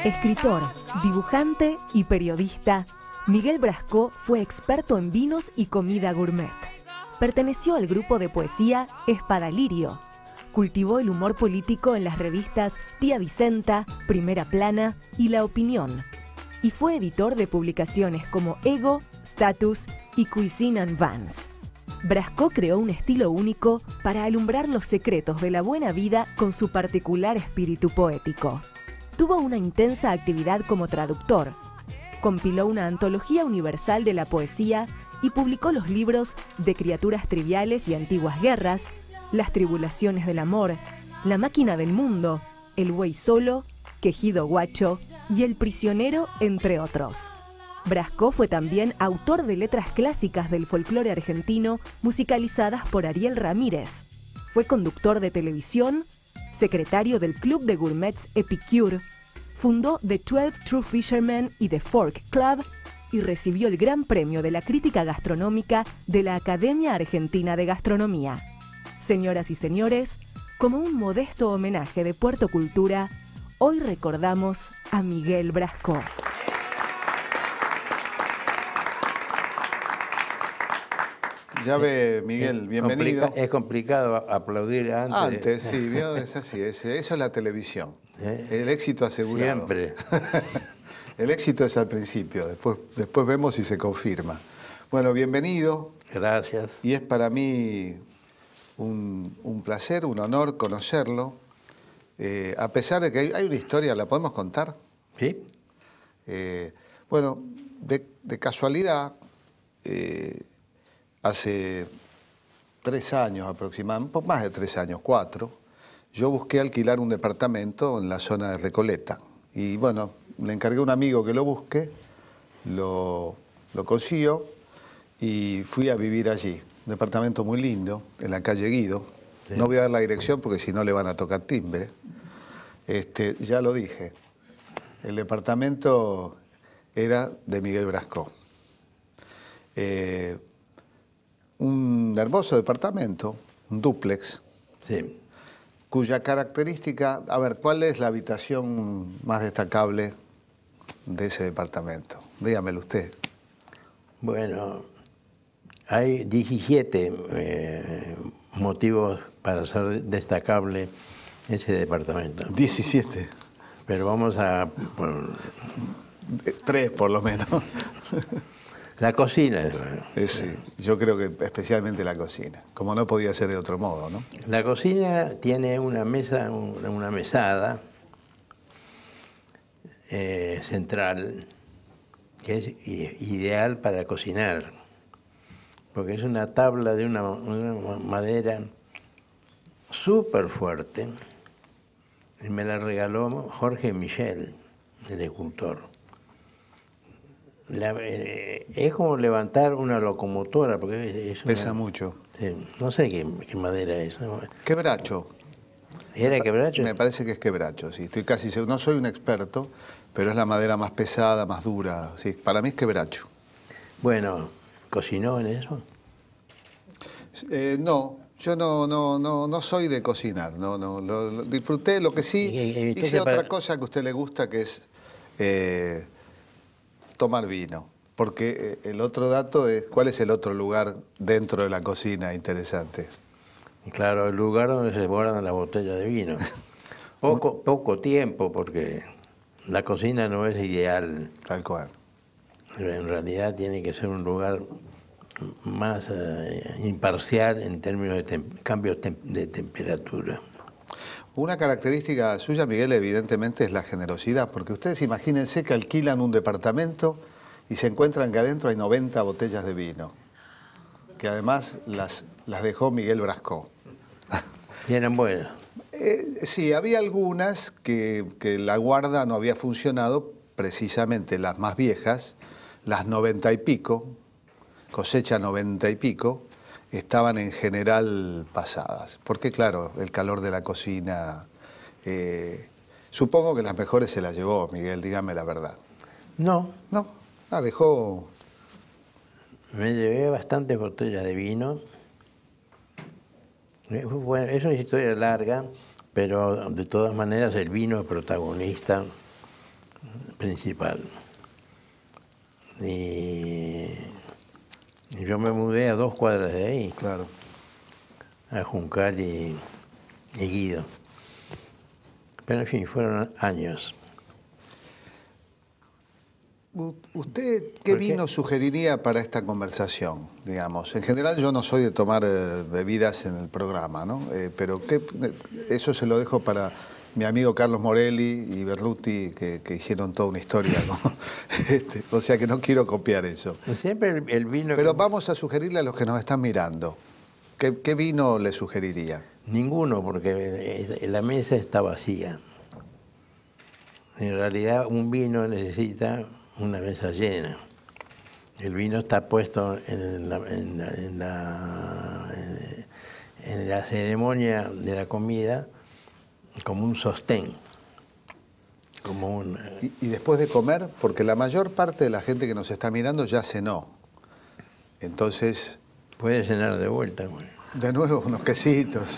Escritor, dibujante y periodista, Miguel Brascó fue experto en vinos y comida gourmet. Perteneció al grupo de poesía Espadalirio. Cultivó el humor político en las revistas Tía Vicenta, Primera Plana y La Opinión. Y fue editor de publicaciones como Ego, Status y Cuisine and Vans. Brascó creó un estilo único para alumbrar los secretos de la buena vida con su particular espíritu poético. Tuvo una intensa actividad como traductor. Compiló una antología universal de la poesía y publicó los libros De criaturas triviales y antiguas guerras, Las tribulaciones del amor, La máquina del mundo, El buey solo, Quejido guacho y El prisionero, entre otros. Brascó fue también autor de letras clásicas del folclore argentino musicalizadas por Ariel Ramírez. Fue conductor de televisión, secretario del Club de Gourmets Epicure, fundó The 12 True Fishermen y The Fork Club y recibió el Gran Premio de la Crítica Gastronómica de la Academia Argentina de Gastronomía. Señoras y señores, como un modesto homenaje de Puerto Cultura, hoy recordamos a Miguel Brascó. Ya ve, Miguel, bienvenido. Es complicado aplaudir antes. Antes, sí, ¿vio? Es así, eso es la televisión. El éxito asegurado. Siempre. El éxito es al principio, después vemos si se confirma. Bueno, bienvenido. Gracias. Y es para mí un placer, un honor conocerlo. A pesar de que hay una historia, ¿la podemos contar? Sí. Bueno, de casualidad, hace 3 años aproximadamente, un poco más de 3 años, 4, yo busqué alquilar un departamento en la zona de Recoleta. Y bueno, le encargué a un amigo que lo busque, lo consiguió y fui a vivir allí. Un departamento muy lindo, en la calle Guido. Sí. No voy a dar la dirección porque si no le van a tocar timbre. Ya lo dije. El departamento era de Miguel Brascó. Un hermoso departamento, un dúplex, sí, cuya característica... A ver, ¿cuál es la habitación más destacable de ese departamento? Dígamelo usted. Bueno, hay 17 motivos para ser destacable ese departamento. 17. Pero vamos a... Bueno, 3 por lo menos. La cocina. Sí, yo creo que especialmente la cocina, como no podía ser de otro modo, ¿no? La cocina tiene una mesa, una mesada central que es ideal para cocinar, porque es una tabla de una madera súper fuerte, y me la regaló Jorge Michel, el escultor. Es como levantar una locomotora, porque pesa mucho. Sí, no sé qué madera es, ¿no? Quebracho. ¿Era quebracho? Me parece que es quebracho, sí. Estoy casi seguro. No soy un experto, pero es la madera más pesada, más dura. Sí, para mí es quebracho. Bueno, ¿cocinó en eso? No, yo no soy de cocinar. No, lo disfruté. Lo que sí, hice otra cosa que a usted le gusta, que es tomar vino. Porque el otro dato es, ¿cuál es el otro lugar dentro de la cocina interesante? Claro, el lugar donde se guardan las botellas de vino. Poco tiempo, porque la cocina no es ideal. Tal cual. En realidad tiene que ser un lugar más imparcial en términos de cambios de temperatura. Una característica suya, Miguel, evidentemente es la generosidad, porque ustedes imagínense que alquilan un departamento y se encuentran que adentro hay 90 botellas de vino, que además las dejó Miguel Brascó. ¿Y eran buenas? Sí, había algunas que la guarda no había funcionado, precisamente las más viejas, las 90 y pico, cosecha 90 y pico, estaban en general pasadas. Porque claro, el calor de la cocina... supongo que las mejores se las llevó, Miguel, dígame la verdad. No. No, dejó... Me llevé bastantes botellas de vino. Bueno, es una historia larga, pero de todas maneras el vino es protagonista principal. Y yo me mudé a 2 cuadras de ahí, Claro. a Juncal y Guido. Pero en fin, fueron años. ¿Usted qué vino sugeriría para esta conversación, digamos? En general yo no soy de tomar bebidas en el programa, ¿no? Pero eso se lo dejo para mi amigo Carlos Morelli y Berruti, que hicieron toda una historia, ¿no? O sea que no quiero copiar eso. Siempre el vino... Pero vamos a sugerirle a los que nos están mirando. ¿Qué vino le sugeriría? Ninguno, porque la mesa está vacía. En realidad un vino necesita una mesa llena. El vino está puesto en la ceremonia de la comida como un sostén. Como un... Y después de comer, porque la mayor parte de la gente que nos está mirando ya cenó. Entonces... Puede cenar de vuelta. Bueno. De nuevo unos quesitos.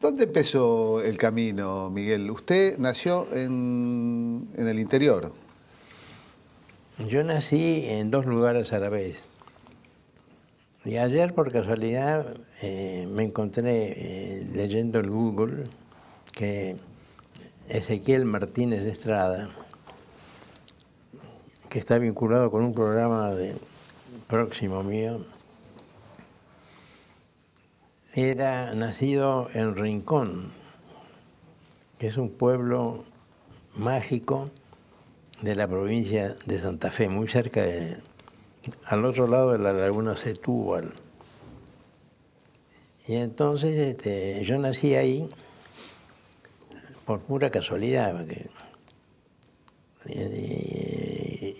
¿Dónde empezó el camino, Miguel? Usted nació en el interior. Yo nací en 2 lugares a la vez. Y ayer, por casualidad, me encontré leyendo el Google que Ezequiel Martínez Estrada, que está vinculado con un programa próximo mío, era nacido en Rincón, que es un pueblo mágico de la provincia de Santa Fe, muy cerca al otro lado de la laguna Setúbal. Y entonces yo nací ahí por pura casualidad, porque,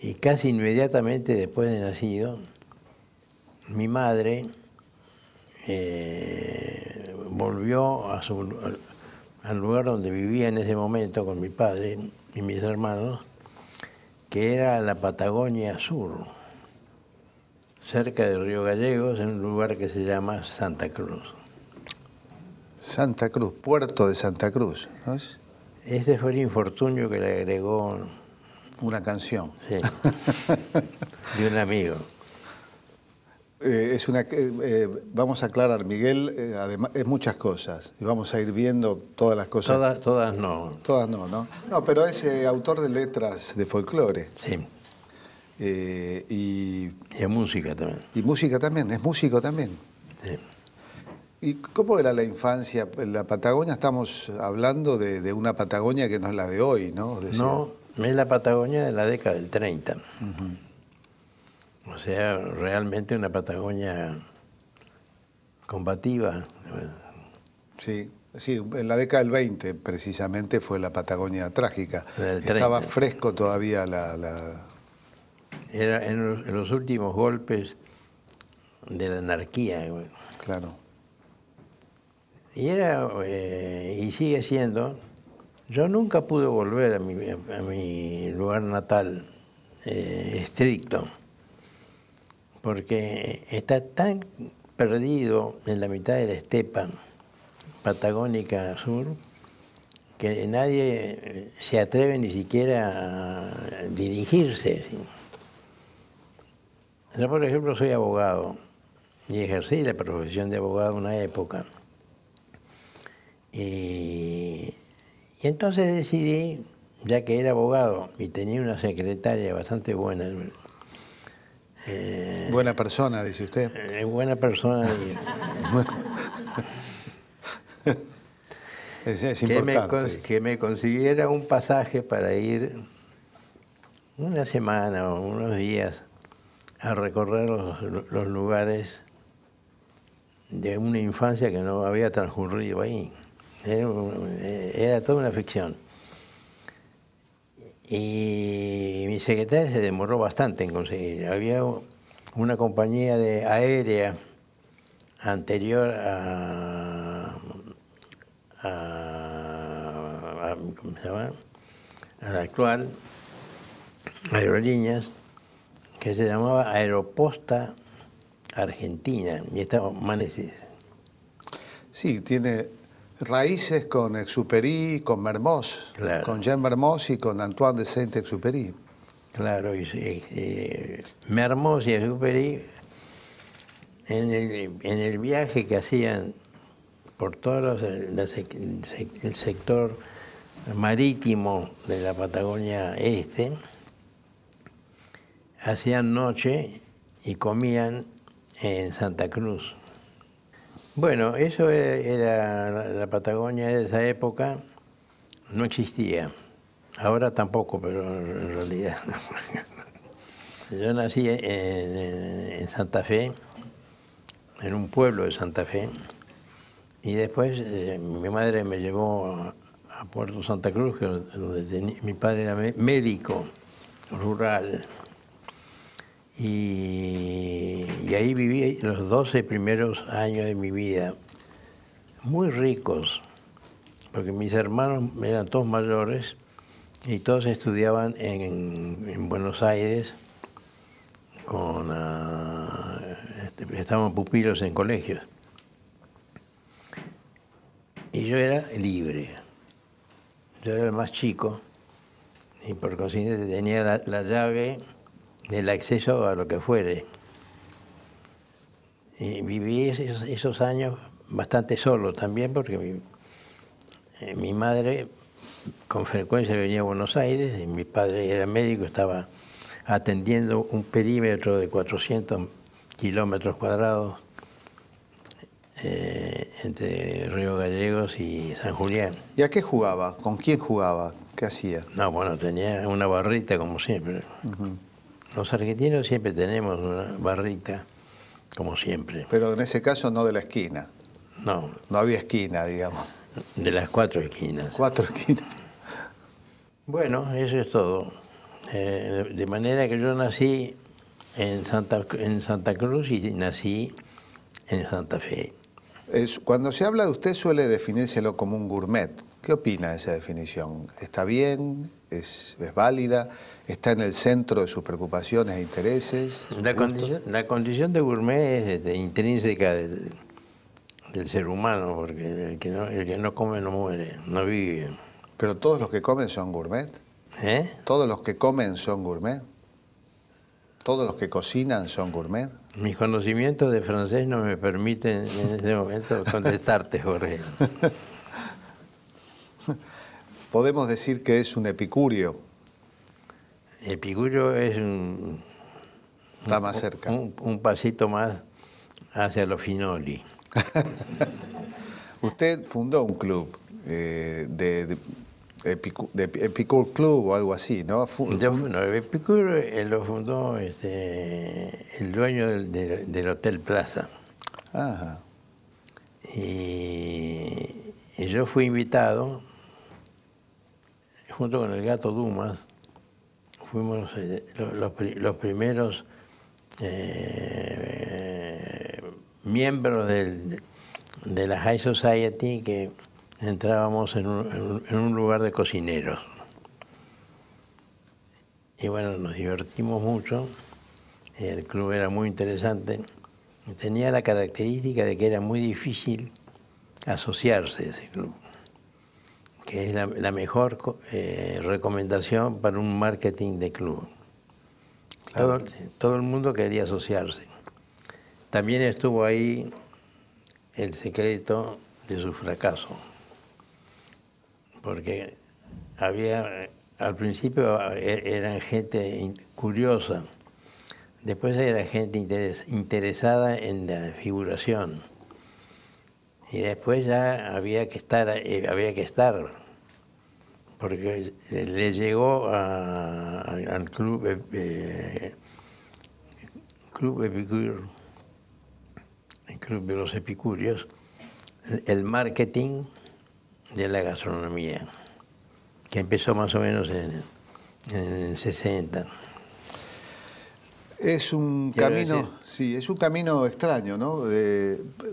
y casi inmediatamente después de nacido, mi madre volvió al lugar donde vivía en ese momento con mi padre y mis hermanos, que era la Patagonia Sur, cerca de Río Gallegos, en un lugar que se llama Santa Cruz. Santa Cruz, puerto de Santa Cruz, ¿no es? Ese fue el infortunio que le agregó... Una canción. Sí, de un amigo. Vamos a aclarar, Miguel, además, es muchas cosas. Y vamos a ir viendo todas las cosas. Todas no. Todas no, ¿no? No, pero es autor de letras de folclore. Sí. Y de música también. Y música también, es músico también. Sí. ¿Y cómo era la infancia? En la Patagonia estamos hablando de una Patagonia que no es la de hoy, ¿no? No, es la Patagonia de la década del 30. O sea, realmente una Patagonia combativa. Sí, en la década del 20 precisamente fue la Patagonia trágica. Estaba fresco todavía Era en los últimos golpes de la anarquía. Claro. Y sigue siendo. Yo nunca pude volver a mi lugar natal estricto, porque está tan perdido en la mitad de la estepa patagónica sur que nadie se atreve ni siquiera a dirigirse. ¿Sí? Yo, por ejemplo, soy abogado y ejercí la profesión de abogado una época. Y entonces decidí, ya que era abogado y tenía una secretaria bastante buena. Buena persona, dice usted. Buena persona. Es importante. Que me consiguiera un pasaje para ir una semana o unos días a recorrer los lugares de una infancia que no había transcurrido ahí. Era toda una ficción. Y mi secretaria se demoró bastante en conseguir. Había una compañía aérea anterior ¿cómo se llama? A la actual Aerolíneas, que se llamaba Aeroposta Argentina, y estaba Manesis. Sí, tiene Raíces con Exupéry, con Mermoz, Claro. con Jean Mermoz y con Antoine de Saint-Exupéry. Claro, Mermoz y Exupéry, en el viaje que hacían por todo el sector marítimo de la Patagonia Este, hacían noche y comían en Santa Cruz. Bueno, eso era la Patagonia de esa época, no existía. Ahora tampoco, pero en realidad no. Yo nací en Santa Fe, en un pueblo de Santa Fe, y después mi madre me llevó a Puerto Santa Cruz, donde mi padre era médico rural. Y ahí viví los 12 primeros años de mi vida, muy ricos, porque mis hermanos eran todos mayores y todos estudiaban en Buenos Aires, estaban pupilos en colegios. Y yo era libre, yo era el más chico y por consiguiente tenía la llave del acceso a lo que fuere. Y viví esos años bastante solo también porque mi madre con frecuencia venía a Buenos Aires y mi padre era médico, estaba atendiendo un perímetro de 400 kilómetros cuadrados entre Río Gallegos y San Julián. ¿Y a qué jugaba? ¿Con quién jugaba? ¿Qué hacía? No, bueno, tenía una barrita como siempre. Los argentinos siempre tenemos una barrita, como siempre. Pero en ese caso no de la esquina. No, No había esquina, digamos. de las 4 esquinas. 4 esquinas. Bueno, eso es todo. De manera que yo nací en Santa Cruz y nací en Santa Fe. Cuando se habla de usted suele definírselo como un gourmet. ¿Qué opina de esa definición? ¿Está bien? ¿Es válida? ¿Está en el centro de sus preocupaciones e intereses? La condición de gourmet es intrínseca del ser humano, porque el que no come no muere, no vive. ¿Pero todos los que comen son gourmet? ¿Eh? ¿Todos los que comen son gourmet? ¿Todos los que cocinan son gourmet? Mis conocimientos de francés no me permiten en este momento contestarte, Jorge. Podemos decir que es un epicúreo. Epicúreo es Está más cerca. un pasito más hacia los finoli. Usted fundó un club de Epicure Club o algo así, ¿no? Epicure lo fundó el dueño del Hotel Plaza. Ajá. Y yo fui invitado, junto con el Gato Dumas, fuimos los primeros miembros de la High Society que entrábamos en un lugar de cocineros. Y bueno, nos divertimos mucho, el club era muy interesante, y tenía la característica de que era muy difícil asociarse a ese club, que es la mejor recomendación para un marketing de club. Claro. Todo el mundo quería asociarse. También estuvo ahí el secreto de su fracaso, porque al principio eran gente curiosa, después era gente interesada en la figuración, y después ya había que estar, porque le llegó al club Epicure, el club de los epicúreos, el marketing de la gastronomía, que empezó más o menos en el 60. Es un camino, sí, es un camino extraño, ¿no?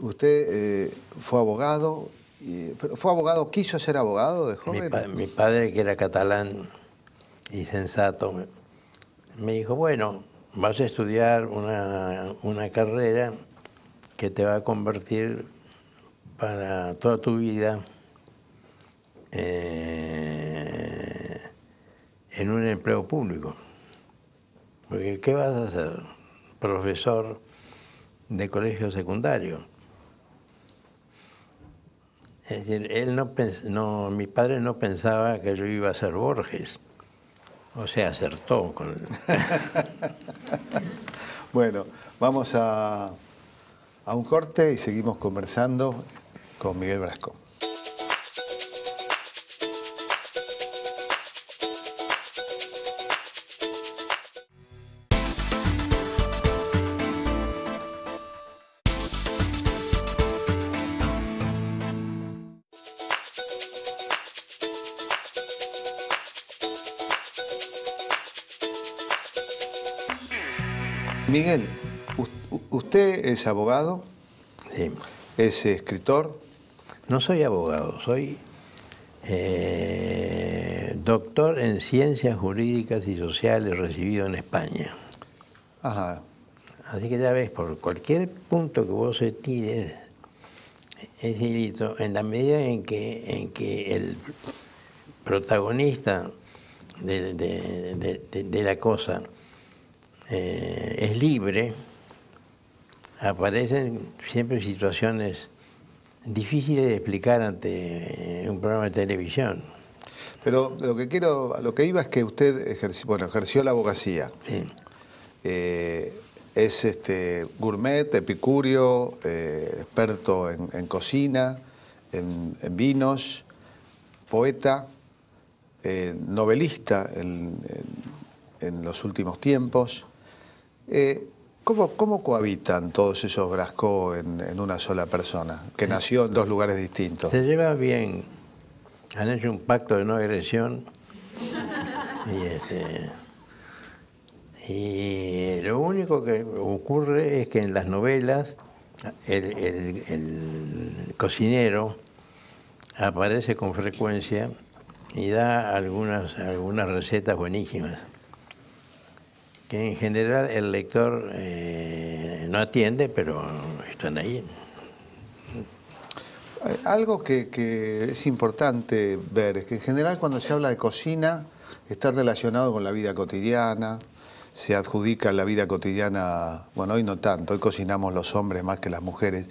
Usted fue abogado, pero fue abogado, quiso ser abogado de joven. Mi padre, que era catalán y sensato, me dijo, bueno, vas a estudiar una carrera que te va a convertir para toda tu vida en un empleo público. Porque ¿qué vas a hacer? Profesor de colegio secundario. Es decir, mi padre no pensaba que yo iba a ser Borges. O sea, acertó con Bueno, vamos a un corte y seguimos conversando con Miguel Brasco. Miguel, usted es abogado, Sí. es escritor. No soy abogado, soy doctor en ciencias jurídicas y sociales recibido en España. Ajá. Así que ya ves, por cualquier punto que vos se tires, es ilícito, en la medida en que el protagonista de la cosa es libre, aparecen siempre situaciones difíciles de explicar ante un programa de televisión. Pero lo que iba es que usted ejerció la abogacía. Sí. Es gourmet, epicurio, experto en cocina, en vinos, poeta, novelista en los últimos tiempos. ¿Cómo cohabitan todos esos Brasco en una sola persona, que nació en dos lugares distintos? Se lleva bien, han hecho un pacto de no agresión y lo único que ocurre es que en las novelas el cocinero aparece con frecuencia y da algunas recetas buenísimas, que en general el lector no atiende, pero están ahí. Algo que es importante ver es que en general cuando se habla de cocina está relacionado con la vida cotidiana, se adjudica la vida cotidiana, bueno, hoy no tanto, hoy cocinamos los hombres más que las mujeres.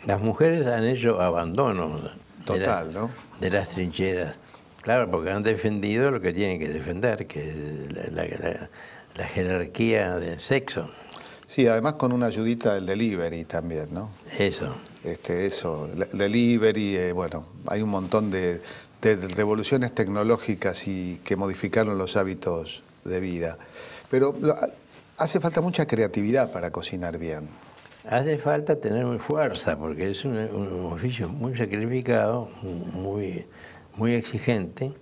Las mujeres han hecho abandono Total, ¿no? de las trincheras. Claro, porque han defendido lo que tienen que defender, que es la jerarquía del sexo. Sí, además con una ayudita del delivery también, ¿no? Eso. Delivery, bueno, hay un montón de revoluciones tecnológicas y que modificaron los hábitos de vida. Pero hace falta mucha creatividad para cocinar bien. Hace falta tener fuerza, porque es un oficio muy sacrificado, muy exigente.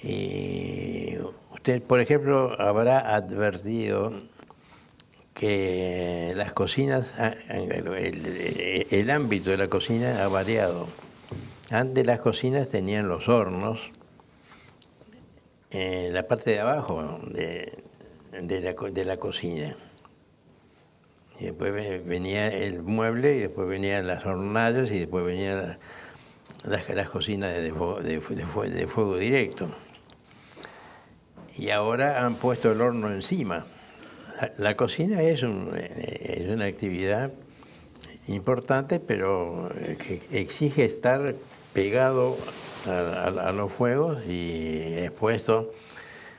Y usted, por ejemplo, habrá advertido que las cocinas, el ámbito de la cocina ha variado. Antes las cocinas tenían los hornos en la parte de abajo de la cocina. Y después venía el mueble, y después venían las hornallas, y después venían las cocinas de fuego directo. Y ahora han puesto el horno encima. La cocina es una actividad importante, pero que exige estar pegado a los fuegos y expuesto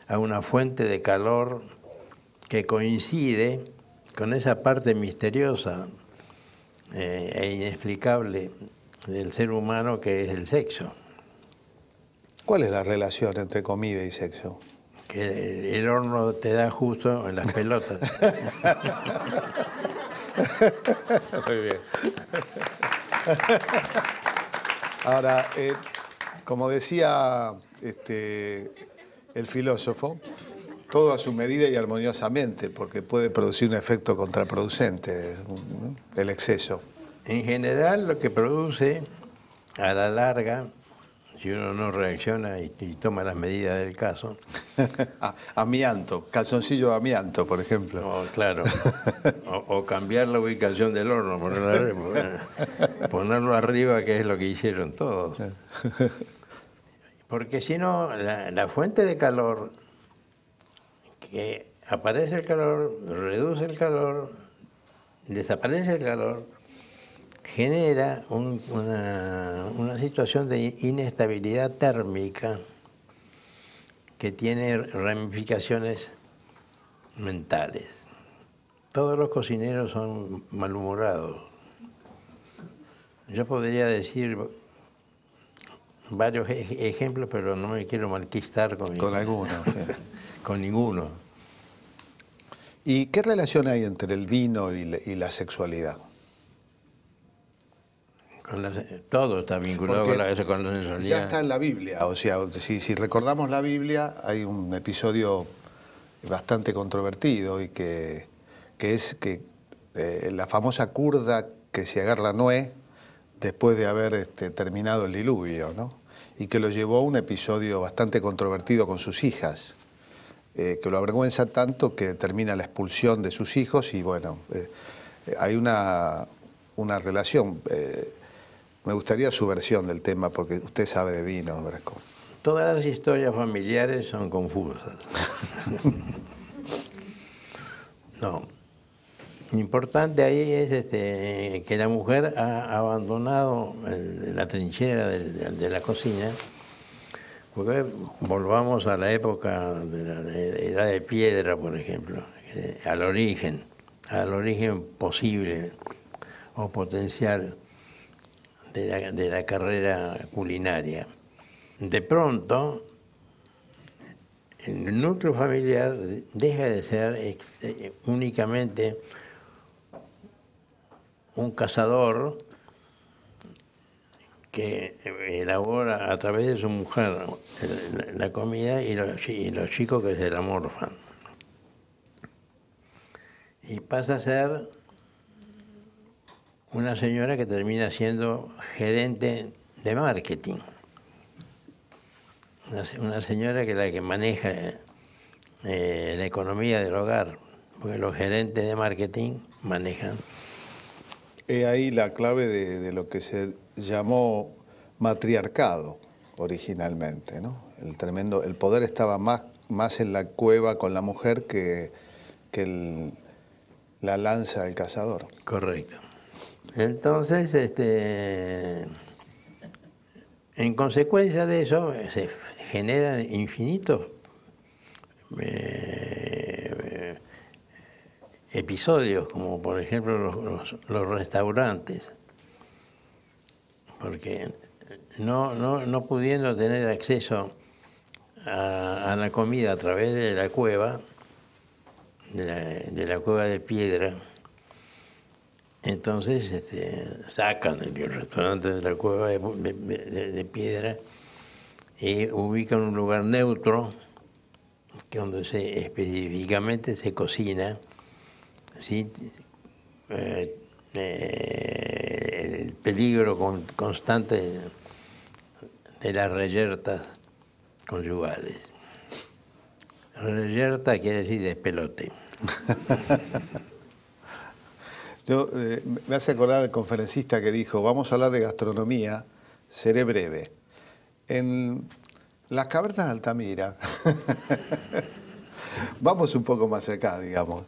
a una fuente de calor que coincide con esa parte misteriosa e inexplicable del ser humano que es el sexo. ¿Cuál es la relación entre comida y sexo? Que el horno te da justo en las pelotas. Muy bien. Ahora, como decía el filósofo, todo a su medida y armoniosamente, porque puede producir un efecto contraproducente, ¿no? El exceso. En general, lo que produce a la larga si uno no reacciona y toma las medidas del caso. Amianto, calzoncillo de amianto, por ejemplo. Claro. O cambiar la ubicación del horno, ponerlo arriba, que es lo que hicieron todos. Porque si no, la fuente de calor, que aparece el calor, reduce el calor, desaparece el calor, genera una situación de inestabilidad térmica que tiene ramificaciones mentales. Todos los cocineros son malhumorados. Yo podría decir varios ejemplos, pero no me quiero malquistar con alguno. Sí. Con ninguno. ¿Y qué relación hay entre el vino y la sexualidad? Todo está vinculado con la sensualidad. Ya está en la Biblia, o sea, si recordamos la Biblia, hay un episodio bastante controvertido y que es la famosa curda que se agarra Noé después de haber terminado el diluvio, ¿no? Y que lo llevó a un episodio bastante controvertido con sus hijas, que lo avergüenza tanto que termina la expulsión de sus hijos y bueno, hay una relación. Me gustaría su versión del tema porque usted sabe de vino, Brasco. Todas las historias familiares son confusas. No. Lo importante ahí es que la mujer ha abandonado la trinchera de la cocina, porque volvamos a la época de la edad de piedra, por ejemplo, al origen posible o potencial de la carrera culinaria. De pronto, el núcleo familiar deja de ser únicamente un cazador que elabora a través de su mujer la comida y los chicos que se la morfan. Y pasa a ser una señora que termina siendo gerente de marketing. Una señora que es la que maneja la economía del hogar, porque los gerentes de marketing manejan. Es ahí la clave de lo que se llamó matriarcado originalmente, ¿no? El poder estaba más en la cueva con la mujer que la lanza del cazador. Correcto. Entonces, en consecuencia de eso, se generan infinitos episodios, como por ejemplo los restaurantes, porque no pudiendo tener acceso a la comida a través de la cueva, de la cueva de piedra, entonces sacan el restaurante de la cueva de piedra y ubican un lugar neutro, que donde específicamente se cocina, ¿sí? El peligro constante de las reyertas conyugales. Reyerta quiere decir despelote. Me hace acordar el conferencista que dijo, vamos a hablar de gastronomía, seré breve. En las cavernas de Altamira, vamos un poco más acá, digamos.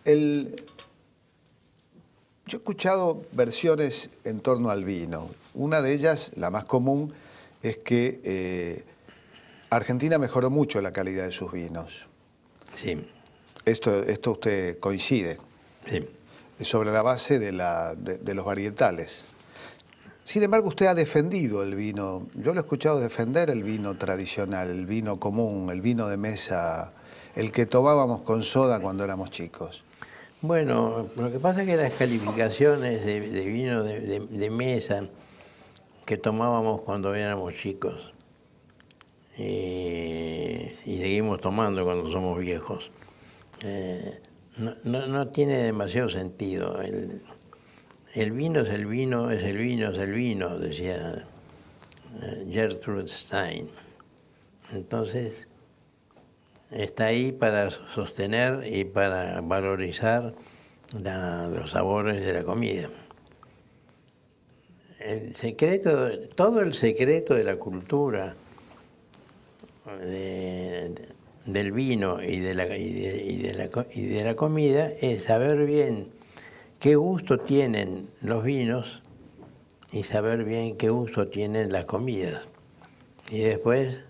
Yo he escuchado versiones en torno al vino. Una de ellas, la más común, es que Argentina mejoró mucho la calidad de sus vinos. Sí. Esto usted coincide. Sí. Sobre la base de los varietales. Sin embargo, usted ha defendido el vino. Yo lo he escuchado defender el vino tradicional, el vino común, el vino de mesa, el que tomábamos con soda cuando éramos chicos. Bueno, lo que pasa es que las calificaciones de vino de mesa que tomábamos cuando éramos chicos y seguimos tomando cuando somos viejos, no tiene demasiado sentido. El vino es el vino, es el vino, es el vino, decía Gertrude Stein. Entonces, está ahí para sostener y para valorizar los sabores de la comida. El secreto, todo el secreto de la cultura del vino y de la comida es saber bien qué gusto tienen los vinos y saber bien qué gusto tienen las comidas. Y después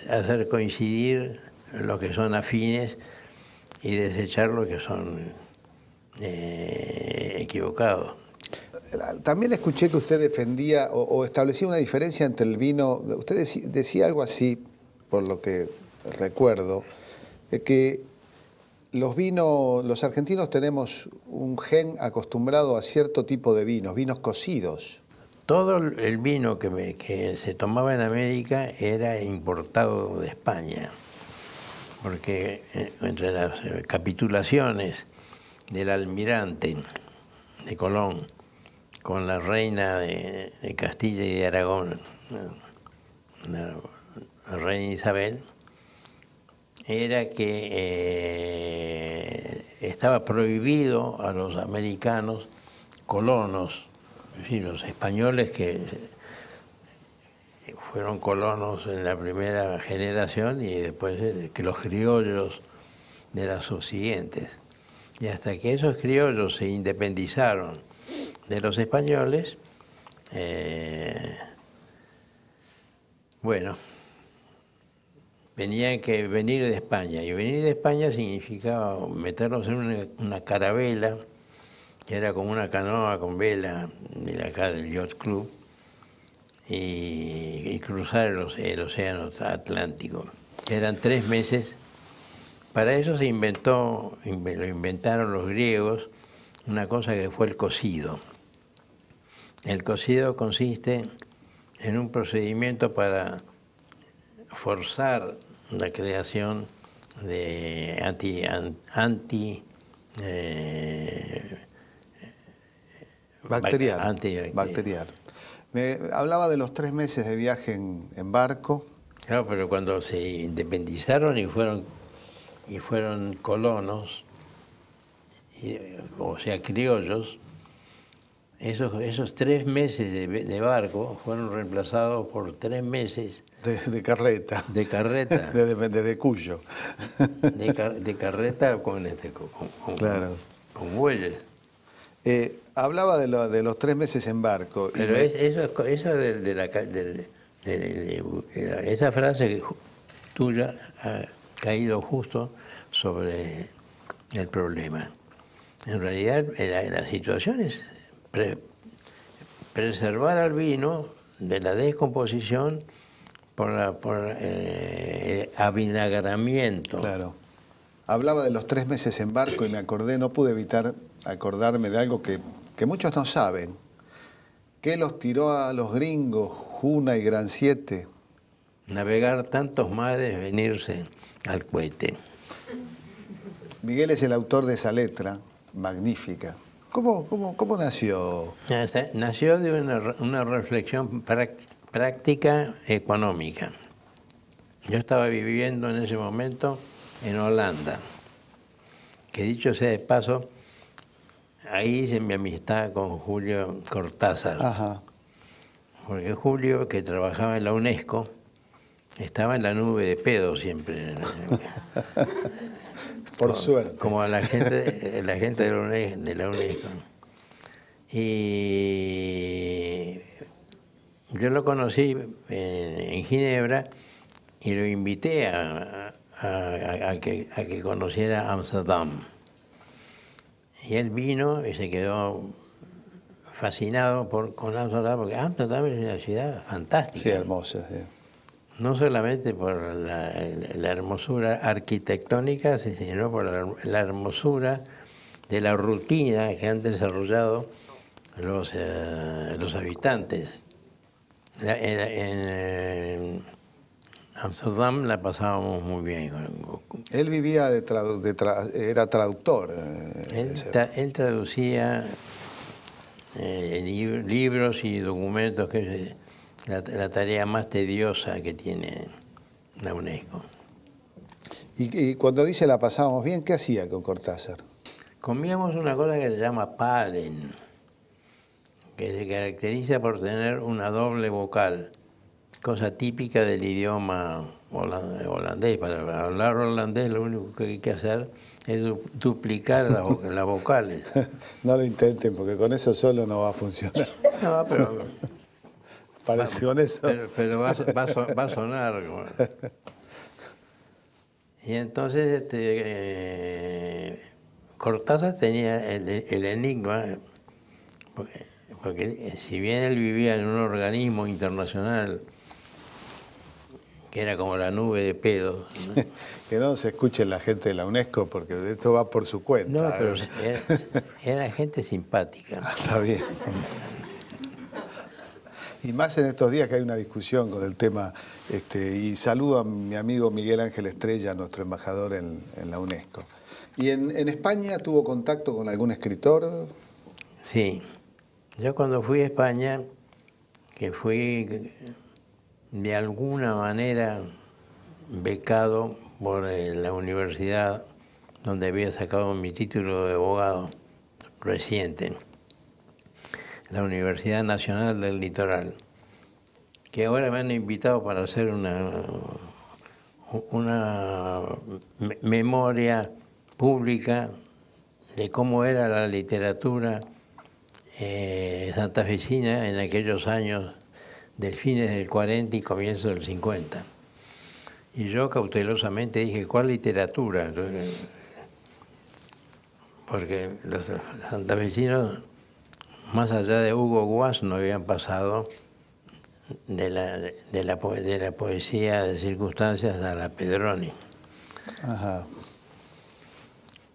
hacer coincidir lo que son afines y desechar lo que son equivocados. También escuché que usted defendía o establecía una diferencia entre el vino. Usted decía algo así, por lo que recuerdo, que los argentinos tenemos un gen acostumbrado a cierto tipo de vinos cocidos. Todo el vino que se tomaba en América era importado de España, porque entre las capitulaciones del almirante de Colón con la reina de Castilla y de Aragón, la reina Isabel, era que estaba prohibido a los americanos colonos, es decir, los españoles que fueron colonos en la primera generación y después que los criollos de las subsiguientes. Y hasta que esos criollos se independizaron de los españoles, bueno, tenían que venir de España. Y venir de España significaba meternos en una carabela, que era como una canoa con vela de acá del Yacht Club, y cruzar el océano Atlántico. Eran 3 meses. Para eso lo inventaron los griegos, una cosa que fue el cocido. El cocido consiste en un procedimiento para forzar la creación de bacterial. Me hablaba de los 3 meses de viaje en barco. Claro, pero cuando se independizaron y fueron colonos, o sea, criollos, esos 3 meses de barco fueron reemplazados por 3 meses de carreta. De carreta. de Cuyo. De carreta con claro. Con bueyes. Hablaba de los 3 meses en barco. Pero esa frase tuya ha caído justo sobre el problema. En realidad, la situación es preservar al vino de la descomposición por avinagramiento. Claro. Hablaba de los 3 meses en barco y me acordé, no pude evitar acordarme de algo que muchos no saben. ¿Qué los tiró a los gringos, Juna y Gran 7? Navegar tantos mares, venirse al cohete. Miguel es el autor de esa letra, magnífica. ¿Cómo nació? Nació de una reflexión práctica económica. Yo estaba viviendo en ese momento en Holanda, que dicho sea de paso, ahí hice mi amistad con Julio Cortázar. Ajá. Porque Julio, que trabajaba en la UNESCO, estaba en la nube de pedo siempre. Por suerte. Como la gente de la UNESCO. Y yo lo conocí en Ginebra y lo invité a que conociera Ámsterdam. Y él vino y se quedó fascinado con Ámsterdam, porque Ámsterdam es una ciudad fantástica. Sí, hermosa, sí. No solamente por la hermosura arquitectónica, sino por la hermosura de la rutina que han desarrollado los habitantes. En Ámsterdam la pasábamos muy bien. Él vivía era traductor. Él traducía libros y documentos que la tarea más tediosa que tiene la UNESCO. Y cuando dice la pasábamos bien, ¿qué hacía con Cortázar? Comíamos una cosa que se llama palen, que se caracteriza por tener una doble vocal, cosa típica del idioma holandés. Para hablar holandés lo único que hay que hacer es duplicar las vocales. No lo intenten, porque con eso solo no va a funcionar. No, pero... Parece con eso. Pero va a sonar. Y entonces Cortázar tenía el enigma, porque si bien él vivía en un organismo internacional que era como la nube de pedos, ¿no? Que no se escuche la gente de la UNESCO, porque esto va por su cuenta. No, pero era gente simpática. Está bien. Y más en estos días que hay una discusión con el tema, y saludo a mi amigo Miguel Ángel Estrella, nuestro embajador en la UNESCO. ¿Y en España tuvo contacto con algún escritor? Sí. Yo cuando fui a España, que fui de alguna manera becado por la universidad donde había sacado mi título de abogado reciente, la Universidad Nacional del Litoral, que ahora me han invitado para hacer una memoria pública de cómo era la literatura santafesina en aquellos años de fines del 40 y comienzos del 50. Y yo cautelosamente dije, ¿cuál literatura? Entonces, porque los santafesinos, más allá de Hugo Guas, no habían pasado de la poesía de circunstancias a la Pedroni. Ajá.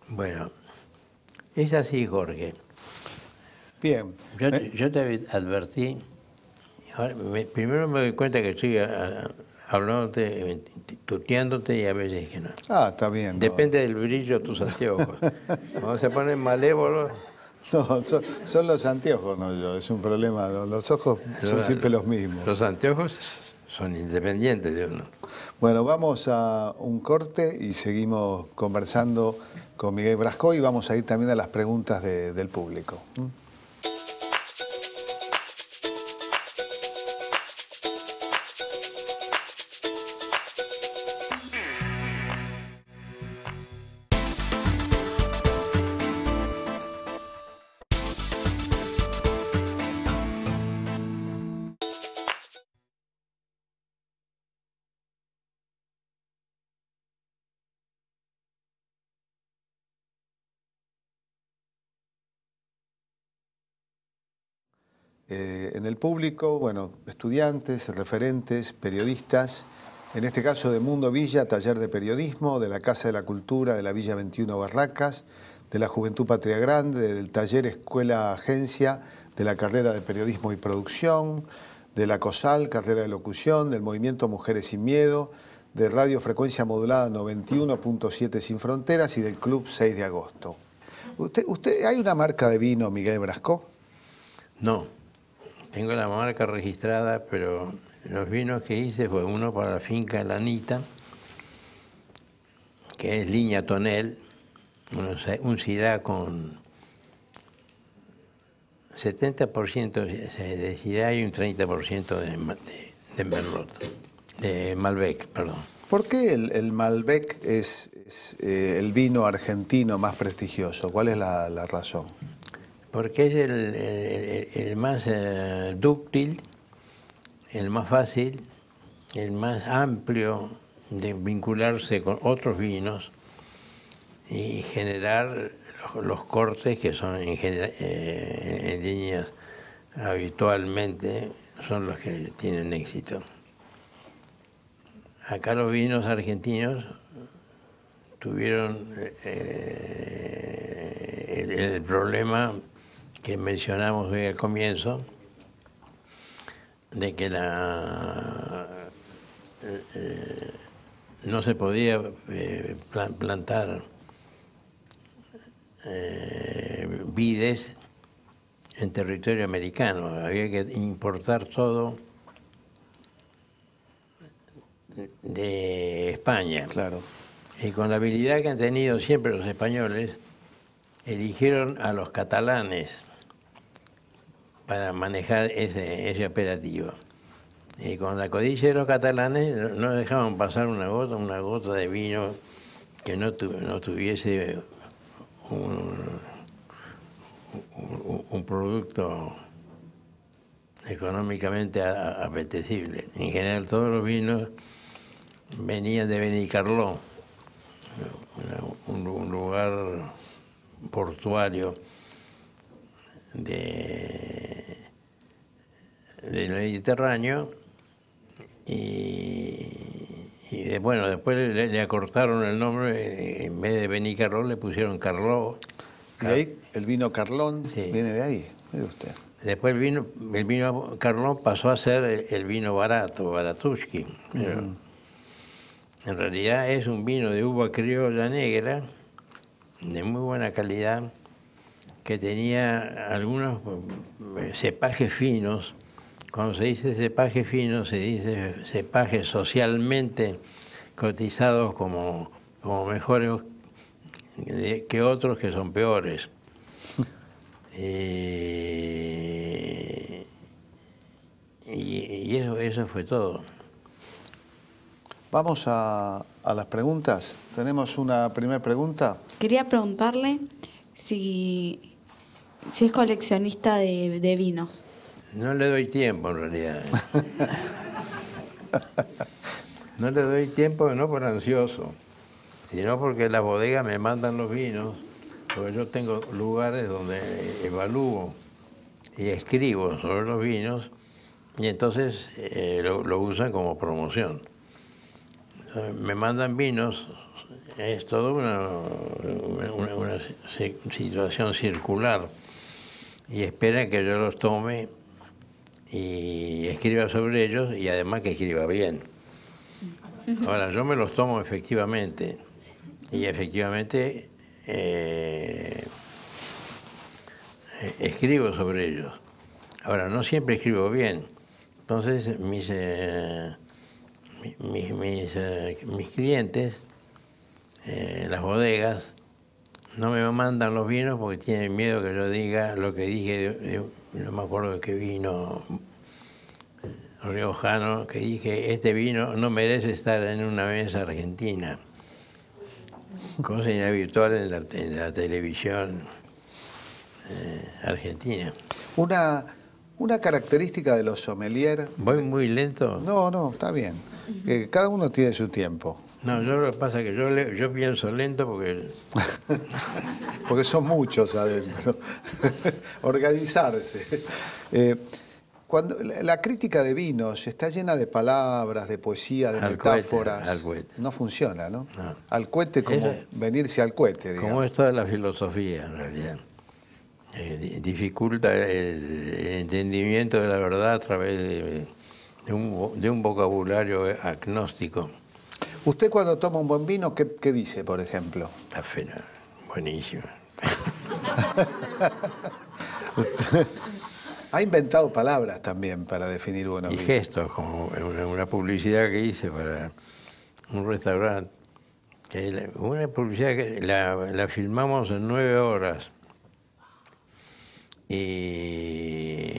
Bueno, es así, Jorge. Bien. Yo te advertí, primero me doy cuenta que estoy hablándote, tuteándote y a veces que no. Ah, está bien. Depende del brillo de tus anteojos. Cuando se ponen malévolos... No, son los anteojos, no yo, es un problema. Los ojos son siempre los mismos. Los anteojos son independientes de uno. Bueno, vamos a un corte y seguimos conversando con Miguel Brasco y vamos a ir también a las preguntas del público. En el público, bueno, estudiantes, referentes, periodistas, en este caso de Mundo Villa, taller de periodismo, de la Casa de la Cultura de la Villa 21 Barracas, de la Juventud Patria Grande, del taller Escuela Agencia, de la carrera de Periodismo y Producción, de la COSAL, carrera de Locución, del Movimiento Mujeres Sin Miedo, de Radio Frecuencia Modulada 91.7 Sin Fronteras y del Club 6 de Agosto. ¿Hay una marca de vino, Miguel Brasco? No. Tengo la marca registrada, pero los vinos que hice fue uno para la finca La Anita, que es Línea Tonel, un Syrah con 70% de Syrah y un 30% de Merlot, de Malbec, perdón. ¿Por qué el Malbec es el vino argentino más prestigioso? ¿Cuál es la razón? Porque es el más dúctil, el más fácil, el más amplio de vincularse con otros vinos y generar los cortes que son en líneas habitualmente son los que tienen éxito. Acá los vinos argentinos tuvieron el problema que mencionamos hoy al comienzo, de que no se podía plantar vides en territorio americano, había que importar todo de España. Claro. Y con la habilidad que han tenido siempre los españoles, eligieron a los catalanes para manejar ese operativo. Y con la codicia de los catalanes no dejaban pasar una gota de vino que no tuviese un producto económicamente apetecible. En general todos los vinos venían de Benicarló, un lugar portuario del Mediterráneo, y bueno, después le acortaron el nombre, en vez de Benicarló le pusieron Carló. Y ahí el vino Carlón Sí. viene de ahí, mire usted. Después el vino Carlón pasó a ser el vino barato, Baratushki. Pero en realidad es un vino de uva criolla negra, de muy buena calidad, que tenía algunos cepajes finos. Cuando se dice cepaje fino, se dice cepajes socialmente cotizados como mejores que otros que son peores. Y eso fue todo. Vamos a las preguntas. Tenemos una primera pregunta. Quería preguntarle si es coleccionista de vinos. No le doy tiempo, en realidad. No le doy tiempo, no por ansioso, sino porque las bodegas me mandan los vinos, porque yo tengo lugares donde evalúo y escribo sobre los vinos, y entonces lo usan como promoción. Me mandan vinos, es toda una situación circular, y esperan que yo los tome y escriba sobre ellos, y además que escriba bien. Ahora, yo me los tomo efectivamente, y efectivamente escribo sobre ellos. Ahora, no siempre escribo bien. Entonces, mis clientes, las bodegas, no me mandan los vinos porque tienen miedo que yo diga lo que dije, no me acuerdo de qué vino riojano, que dije, este vino no merece estar en una mesa argentina. Cosa inhabitual en la televisión argentina. Una característica de los sommeliers... ¿Voy muy lento? No, está bien. Cada uno tiene su tiempo. No, lo que pasa es que yo pienso lento porque... Porque son muchos adentro. Organizarse. Cuando la crítica de vinos está llena de palabras, de poesía, de metáforas, al cohete. No funciona, ¿no? No. Al cohete como venirse al cohete, digamos. Como es toda la filosofía, en realidad. Dificulta el entendimiento de la verdad a través de un vocabulario agnóstico. ¿Usted cuando toma un buen vino, qué dice, por ejemplo? Está fena, buenísima. Ha inventado palabras también para definir buenos Y vinos. gestos, como una publicidad que hice para un restaurante. Una publicidad que la filmamos en 9 horas. Y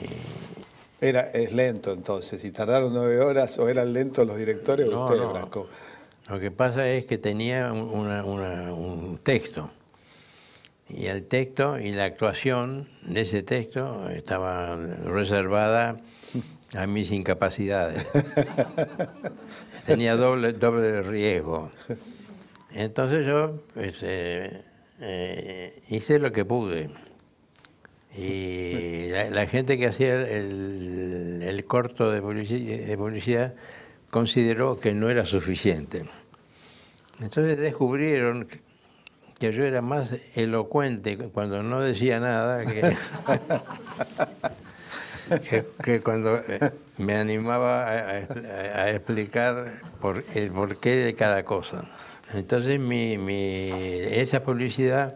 Es lento entonces, si tardaron 9 horas o eran lentos los directores o usted, no. Brasco. Lo que pasa es que tenía un texto. Y el texto y la actuación de ese texto estaba reservada a mis incapacidades. Tenía doble riesgo. Entonces yo hice lo que pude. Y la gente que hacía el corto de publicidad consideró que no era suficiente. Entonces descubrieron que yo era más elocuente cuando no decía nada que cuando me animaba a explicar el porqué de cada cosa. Entonces esa publicidad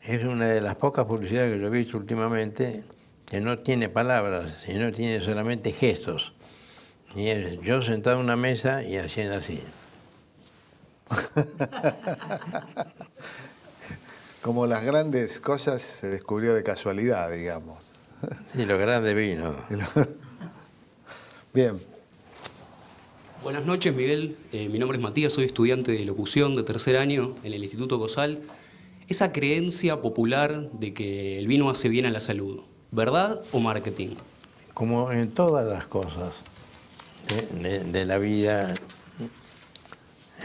es una de las pocas publicidades que yo he visto últimamente que no tiene palabras, sino tiene solamente gestos. Y yo sentado en una mesa y haciendo así. Como las grandes cosas se descubrió de casualidad, digamos. Sí, lo grande vino. Bien. Buenas noches, Miguel. Mi nombre es Matías, soy estudiante de locución de tercer año en el Instituto COSAL. Esa creencia popular de que el vino hace bien a la salud, ¿verdad o marketing? Como en todas las cosas de la vida,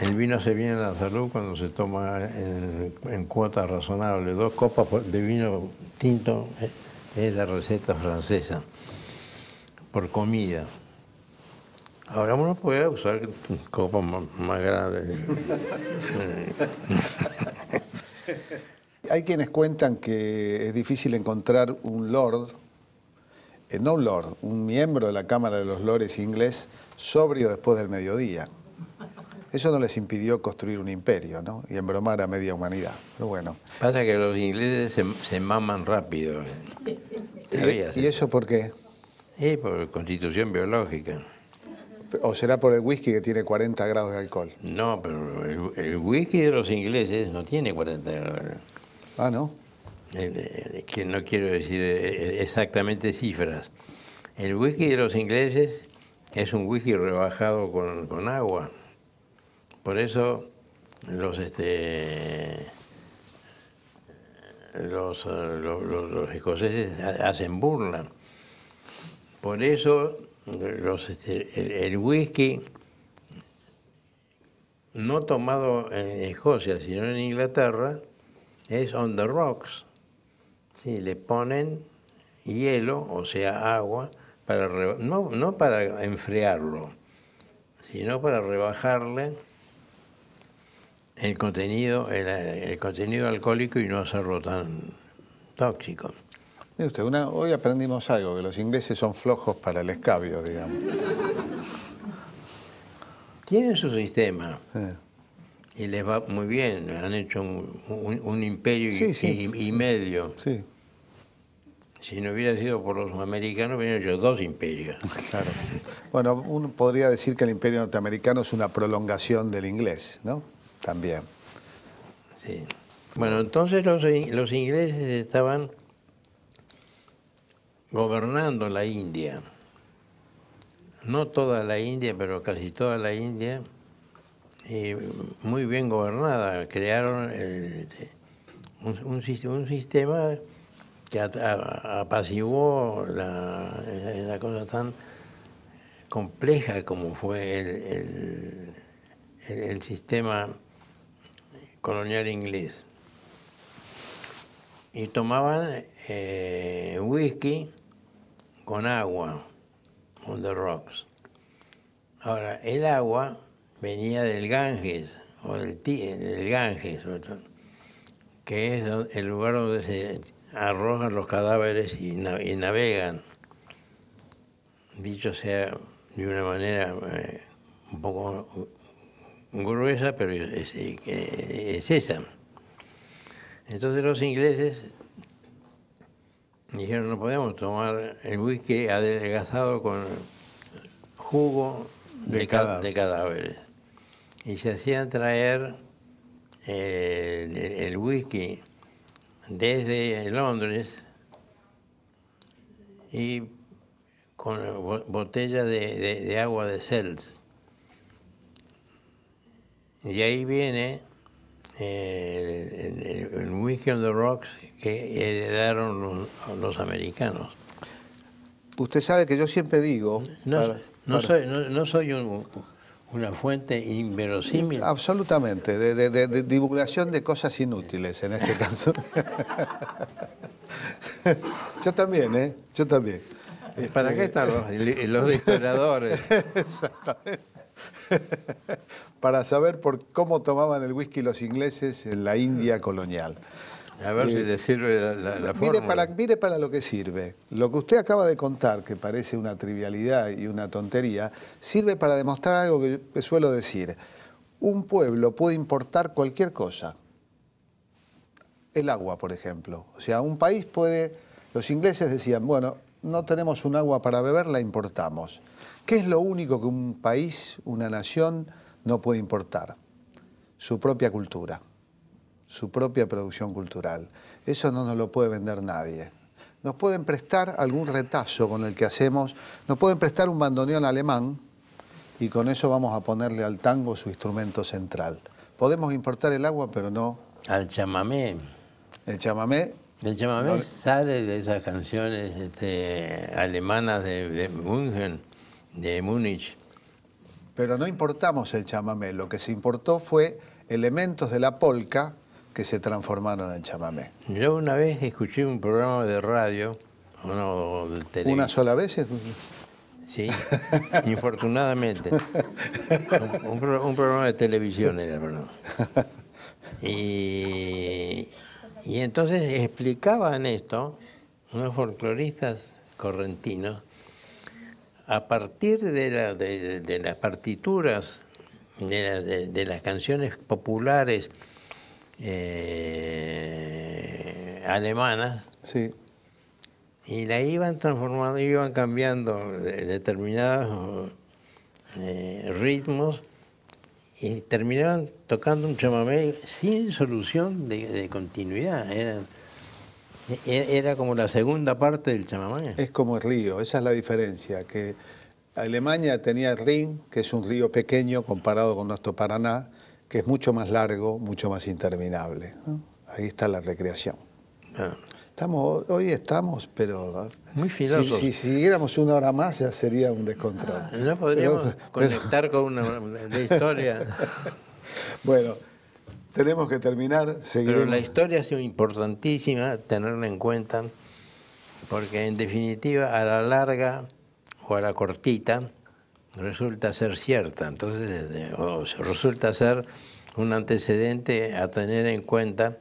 el vino hace bien a la salud cuando se toma en cuotas razonables. 2 copas de vino tinto es la receta francesa, por comida. Ahora uno puede usar copas más grandes. Hay quienes cuentan que es difícil encontrar un lord, no un lord, un miembro de la Cámara de los Lores inglés sobrio después del mediodía. Eso no les impidió construir un imperio, ¿no? Y embromar a media humanidad. Pero bueno. Pasa que los ingleses se maman rápido. ¿Sabías? ¿Y eso por qué? Por constitución biológica. ¿O será por el whisky que tiene 40 grados de alcohol? No, pero el whisky de los ingleses no tiene 40 grados. Ah, ¿no? Que no quiero decir exactamente cifras. El whisky de los ingleses es un whisky rebajado con agua. Por eso los escoceses hacen burla. Por eso el whisky no tomado en Escocia, sino en Inglaterra, es on the rocks. Sí, le ponen hielo, o sea, agua, no para enfriarlo, sino para rebajarle el contenido alcohólico y no hacerlo tan tóxico. Mire usted, hoy aprendimos algo, que los ingleses son flojos para el escabio, digamos. Tienen su sistema y les va muy bien. Han hecho un imperio y medio. Sí. Si no hubiera sido por los americanos, hubieran hecho 2 imperios. Claro. Bueno, uno podría decir que el imperio norteamericano es una prolongación del inglés, ¿no? También. Sí. Bueno, entonces los ingleses estaban gobernando la India. No toda la India, pero casi toda la India, muy bien gobernada. Crearon un sistema que apaciguó la cosa tan compleja como fue el sistema colonial inglés. Y tomaban whisky con agua, on the rocks. Ahora, el agua venía del Ganges, o del Ganges, que es el lugar donde se arrojan los cadáveres y navegan. Dicho sea de una manera un poco gruesa, pero es esa. Entonces los ingleses dijeron, no podemos tomar el whisky adelgazado con jugo de cadáveres. Y se hacían traer el whisky desde Londres y con botella de agua de Seltz. Y ahí viene el whisky on the rocks que heredaron los americanos. Usted sabe que yo siempre digo... No soy una fuente inverosímil. Absolutamente, de divulgación de cosas inútiles en este caso. Yo también, ¿eh? Yo también. ¿Para qué están los historiadores? Exactamente. Para saber cómo tomaban el whisky los ingleses en la India colonial. A ver si le sirve la fórmula. Mire para lo que sirve. Lo que usted acaba de contar, que parece una trivialidad y una tontería, sirve para demostrar algo que suelo decir. Un pueblo puede importar cualquier cosa. El agua, por ejemplo. O sea, un país puede... Los ingleses decían, bueno, no tenemos un agua para beber, la importamos. ¿Qué es lo único que un país, una nación, no puede importar? Su propia cultura, su propia producción cultural. Eso no nos lo puede vender nadie. Nos pueden prestar algún retazo con el que hacemos, nos pueden prestar un bandoneón alemán y con eso vamos a ponerle al tango su instrumento central. Podemos importar el agua, pero no... Al chamamé. El chamamé... El chamamé sale de esas canciones alemanas de München, de Múnich. Pero no importamos el chamamé, lo que se importó fue elementos de la polca que se transformaron en chamamé. Yo una vez escuché un programa de radio, uno de televisión. ¿Una sola vez? Sí, infortunadamente. Un programa de televisión era el programa. Y entonces explicaban esto, unos folcloristas correntinos, a partir de las partituras, de las canciones populares alemanas, sí. Y la iban transformando, iban cambiando determinados ritmos y terminaban tocando un chamamé sin solución de continuidad. Era como la segunda parte del chamamé. Es como el río, esa es la diferencia, que Alemania tenía el Rin, que es un río pequeño comparado con nuestro Paraná, que es mucho más largo, mucho más interminable, ¿no? Ahí está la recreación. Ah. Hoy estamos, pero muy filosos. Si siguiéramos una hora más ya sería un descontrol. No podríamos conectar con una de historia. Bueno, tenemos que terminar. Pero la historia ha sido importantísima tenerla en cuenta, porque en definitiva a la larga o a la cortita resulta ser cierta. Entonces resulta ser un antecedente a tener en cuenta,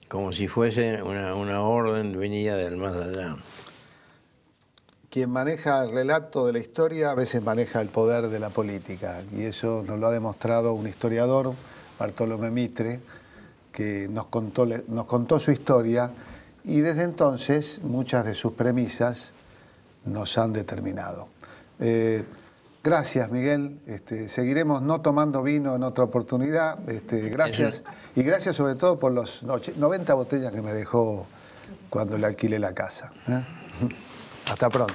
como si fuese una orden venida del más allá. Quien maneja el relato de la historia a veces maneja el poder de la política, y eso nos lo ha demostrado un historiador, Bartolomé Mitre, que nos contó su historia, y desde entonces muchas de sus premisas nos han determinado. Gracias, Miguel. Seguiremos no tomando vino en otra oportunidad. Gracias. Y gracias sobre todo por los 90 botellas que me dejó cuando le alquilé la casa. Hasta pronto.